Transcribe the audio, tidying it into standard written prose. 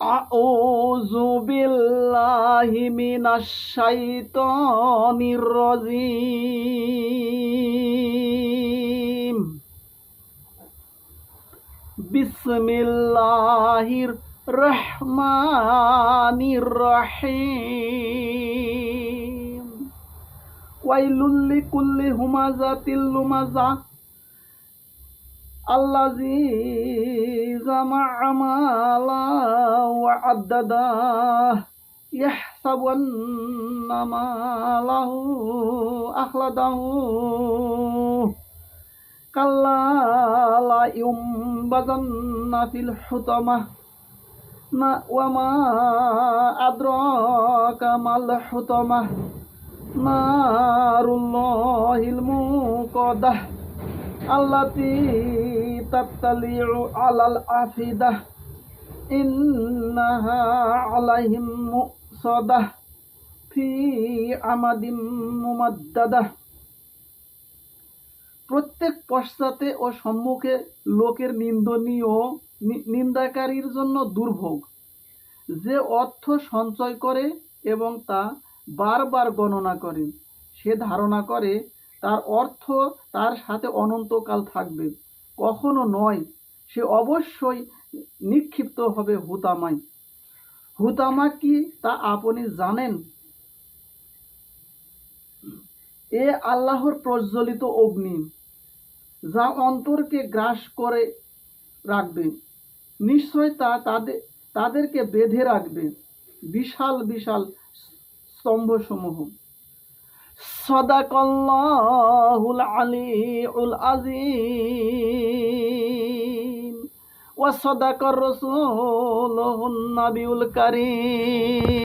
আউযু বিল্লাহি মিনাশ শাইতানির রাজিম। বিসমিল্লাহির রহমানির রহিম। ওয়াইলুল লিকুল্লি হুমাযাতিল লুমাযা আল্লাযী জামা'a মালান ওয়া আদ্দাদাহ ইয়াহসাবু আন্না মালাহু আখলাদাহু কাল্লা লা ইউনবাযান্না ফিল হুতামাহ ওয়া মা আদরাকা মাল হুতামাহ নারুল্লাহিল মুকাদ্দাহ আল্লাতী তাত্তালি'ু আলাল আফিদাহ ইন্নাহা আলাইহিম মুসাদাহ ফি আমাদিম মুমাদ্দাদাহ। প্রত্যেক পশ্চাতে ও সম্মুখে লোকের নিন্দাকারীর জন্য দুর্ভোগ। যে অর্থ সঞ্চয় করে এবং তা বারবার গণনা করে, সে ধারণা করে তার অর্থ তার সাথে অনন্তকাল থাকবে। কখনো নয়, সে অবশ্যই নিক্ষিপ্ত হবে হুতামায়। হুতামা কি তা আপনি জানেন? এ আল্লাহর প্রজ্বলিত অগ্নি, যা অন্তরকে গ্রাস করে রাখবে। নিশ্চয় তা তাদেরকে বেঁধে রাখবে বিশাল বিশাল স্তম্ভসমূহ। সাদাকাল্লাহুল আলিউল আযীম ওয়া সাদাকার রাসূলুন নাবিয়ুল কারীম।